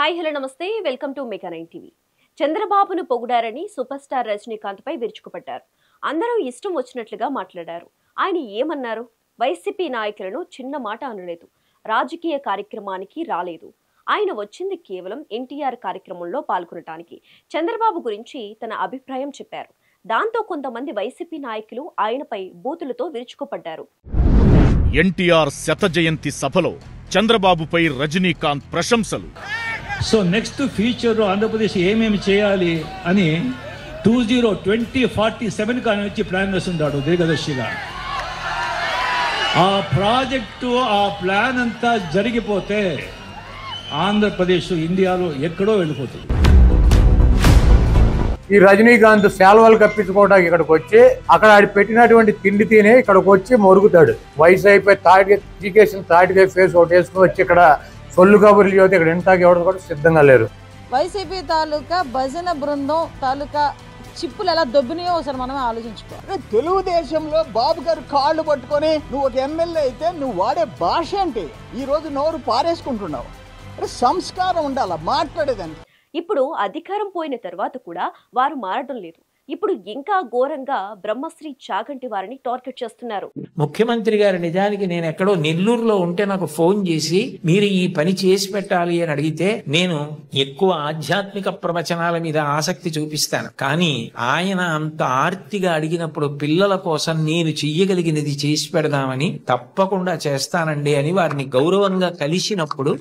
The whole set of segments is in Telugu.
హాయ్ హలో నమస్తే వెల్కమ్ టు మెగా 9 టీవీ. చంద్రబాబును పొగిడారని సూపర్ స్టార్ రజనీకాంత్ పై విరుచుకుపడ్డారు. అందరూ ఇష్టం వచ్చినట్లుగా మాట్లాడారు. ఆయన ఏమన్నారు? వైసీపీ నాయకులను చిన్న మాట అనలేదు. రాజకీయ కార్యక్రమానికి రాలేదు. ఆయన వచ్చింది కేవలం ఎన్టీఆర్ కార్యక్రమంలో పాల్గొనడానికి. చంద్రబాబు గురించి తన అభిప్రాయం చెప్పారు. దాంతో కొంతమంది వైసీపీ నాయకులు ఆయనపై బూతులతో విరుచుకుపడ్డారు. ఎన్టీఆర్ శత జయంతి సభలో చంద్రబాబుపై రజనీకాంత్ ప్రశంసలు. సో నెక్స్ట్ ఫ్యూచర్ ఆంధ్రప్రదేశ్ ఏమేమి చేయాలి అని 2047 కానీ వచ్చి ప్లాన్ వేస్తున్నాడు దీర్ఘదర్శిగా. ఆ ప్రాజెక్టు ఆ ప్లాన్ అంతా జరిగిపోతే ఆంధ్రప్రదేశ్ ఇండియాలో ఎక్కడో వెళ్ళిపోతుంది. ఈ రజనీకాంత్ శాల్వాలు కప్పించుకోవడానికి ఇక్కడికి వచ్చి అక్కడ ఆడి పెట్టినటువంటి తిండి తినే ఇక్కడికి వచ్చి మొరుగుతాడు. వయసు అయిపోయి తాటిగా ఫేస్ ఒకటి వేసుకుని వచ్చి ఇక్కడ సొల్లు కబుర్లు చదివితే ఇక్కడ ఇంటాకి ఎవరు కూడా సిద్ధంగా లేరు. వైసీపీ తాలూకా భజన బృందం తాలూకా చిప్పులు ఎలా దొబ్బినాయో ఒకసారి మనమే ఆలోచించుకోవాలి. తెలుగుదేశంలో బాబు గారు కాళ్ళు పట్టుకొని నువ్వు ఒక ఎమ్మెల్యే అయితే నువ్వు వాడే భాష ఏంటి? ఈ రోజు నోరు పారేసుకుంటున్నావు. సంస్కారం ఉండాల మాట్లాడేదానికి. ఇప్పుడు అధికారం పోయిన తర్వాత కూడా వారు మారడం లేదు. ఇప్పుడు ఇంకా ఘోరంగా బ్రహ్మశ్రీ చాగంటి వారిని టార్గెట్ చేస్తున్నారు. ముఖ్యమంత్రి గారు నిజానికి నేను ఎక్కడో నెల్లూరులో ఉంటే నాకు ఫోన్ చేసి మీరు ఈ పని చేసి పెట్టాలి అని అడిగితే నేను ఎక్కువ ఆధ్యాత్మిక ప్రవచనాల మీద ఆసక్తి చూపిస్తాను. కానీ ఆయన అంత ఆర్తిగా అడిగినప్పుడు పిల్లల కోసం నేను చెయ్యగలిగినది చేసి పెడదామని తప్పకుండా చేస్తానండి అని వారిని గౌరవంగా కలిసినప్పుడు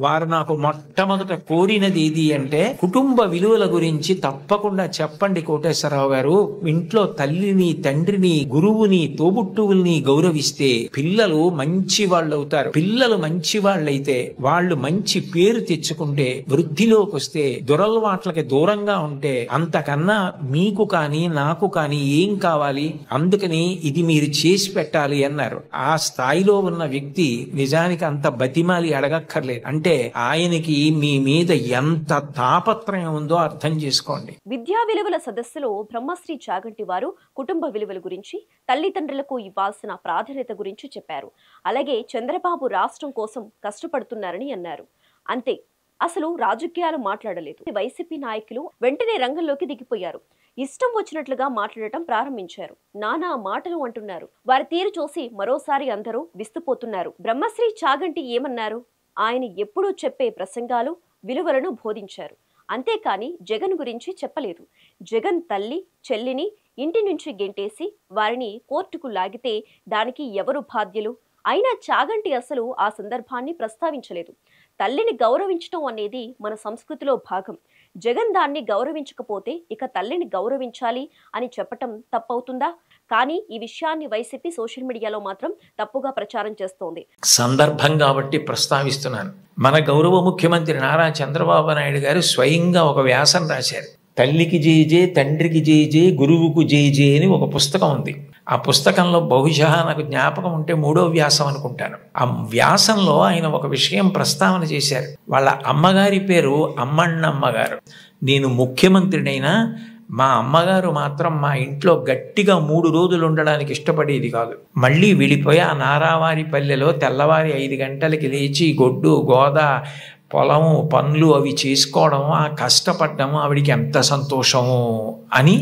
వారు నాకు మొట్టమొదట కోరినది ఏది అంటే కుటుంబ విలువల గురించి తప్పకుండా చెప్పండి కోటేశ్వరరావు గారు. ఇంట్లో తల్లిని తండ్రిని గురువుని తోబుట్టువుల్ని గౌరవిస్తే పిల్లలు మంచి వాళ్ళు అవుతారు. పిల్లలు మంచి వాళ్ళైతే వాళ్ళు మంచి పేరు తెచ్చుకుంటే వృద్ధిలోకి వస్తే దురలవాట్లకి దూరంగా ఉంటే అంతకన్నా మీకు కానీ నాకు కానీ ఏం కావాలి? అందుకని ఇది మీరు చేసి పెట్టాలి అన్నారు. ఆ స్థాయిలో ఉన్న వ్యక్తి నిజానికి అంత బతిమాలి అడగక్కర్లేదు. అంటే ఆయనకి మీ మీద ఎంత తాపత్రయం ఉందో అర్థం చేసుకోండి. విద్యా విలువల సదస్సులో బ్రహ్మశ్రీ చాగంటి వారు కుటుంబ విలువల గురించి, తల్లిదండ్రులకు ఇవ్వాల్సిన ప్రాధాన్యత గురించి చెప్పారు. అలాగే చంద్రబాబు రాష్ట్రం కోసం కష్టపడుతున్నారని అన్నారు. అంతే, అసలు రాజకీయాలు మాట్లాడలేదు. వైసీపీ నాయకులు వెంటనే రంగంలోకి దిగిపోయారు. ఇష్టం వచ్చినట్లుగా మాట్లాడటం ప్రారంభించారు. నానా మాటలు అంటున్నారు. వారి తీరు చూసి మరోసారి అందరూ విస్తుపోతున్నారు. బ్రహ్మశ్రీ చాగంటి ఏమన్నారు? ఆయన ఎప్పుడూ చెప్పే ప్రసంగాలు విలువలను బోధించారు. అంతేకాని జగన్ గురించి చెప్పలేదు. జగన్ తల్లి చెల్లిని ఇంటి నుంచి గెంటేసి వారిని కోర్టుకు లాగితే దానికి ఎవరు బాధ్యులు? అయినా చాగంటి అసలు ఆ సందర్భాన్ని ప్రస్తావించలేదు. తల్లిని గౌరవించడం అనేది మన సంస్కృతిలో భాగం. జగన్ దాన్ని గౌరవించకపోతే ఇక తల్లిని గౌరవించాలి అని చెప్పటం తప్పవుతుందా? కానీ ఈ విషయాన్ని వైసీపీ సోషల్ మీడియాలో మాత్రం తప్పుగా ప్రచారం చేస్తోంది. సందర్భం కాబట్టి ప్రస్తావిస్తున్నాను. మన గౌరవ ముఖ్యమంత్రి నారా చంద్రబాబు నాయుడు గారు స్వయంగా ఒక వ్యాసం రాశారు. తల్లికి జేజే, తండ్రికి జేజే, గురువుకు జేజే అని ఒక పుస్తకం ఉంది. ఆ పుస్తకంలో బహుశా నాకు జ్ఞాపకం ఉంటే 3వ వ్యాసం అనుకుంటాను. ఆ వ్యాసంలో ఆయన ఒక విషయం ప్రస్తావన చేశారు. వాళ్ళ అమ్మగారి పేరు అమ్మన్నమ్మగారు. నేను ముఖ్యమంత్రినైనా మా అమ్మగారు మాత్రం మా ఇంట్లో గట్టిగా 3 రోజులు ఉండడానికి ఇష్టపడేది కాదు. మళ్ళీ వెళ్ళిపోయి ఆ నారావారి పల్లెలో తెల్లవారి 5 గంటలకి లేచి గొడ్డు గోద పొలము పనులు అవి చేసుకోవడం, ఆ కష్టపడ్డము ఆవిడికి ఎంత సంతోషము అని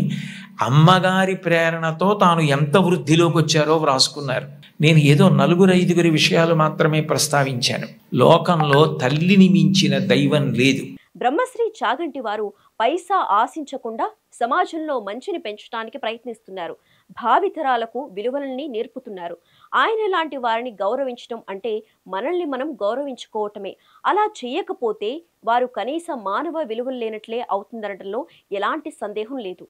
అమ్మగారి ప్రేరణతో తాను ఎంత వృద్ధిలోకి వచ్చారో వ్రాసుకున్నారు. నేను ఏదో 4-5 విషయాలు మాత్రమే ప్రస్తావించాను. లోకంలో తల్లిని మించిన దైవం లేదు. బ్రహ్మశ్రీ చాగంటి వారు పైసా ఆశించకుండా సమాజంలో మంచిని పెంచడానికి ప్రయత్నిస్తున్నారు. భావితరాలకు విలువలని నేర్పుతున్నారు. ఆయన లాంటి వారిని గౌరవించడం అంటే మనల్ని మనం గౌరవించుకోవటమే. అలా చేయకపోతే వారు కనీస మానవ విలువలు లేనట్లే అవుతుందనడంలో ఎలాంటి సందేహం లేదు.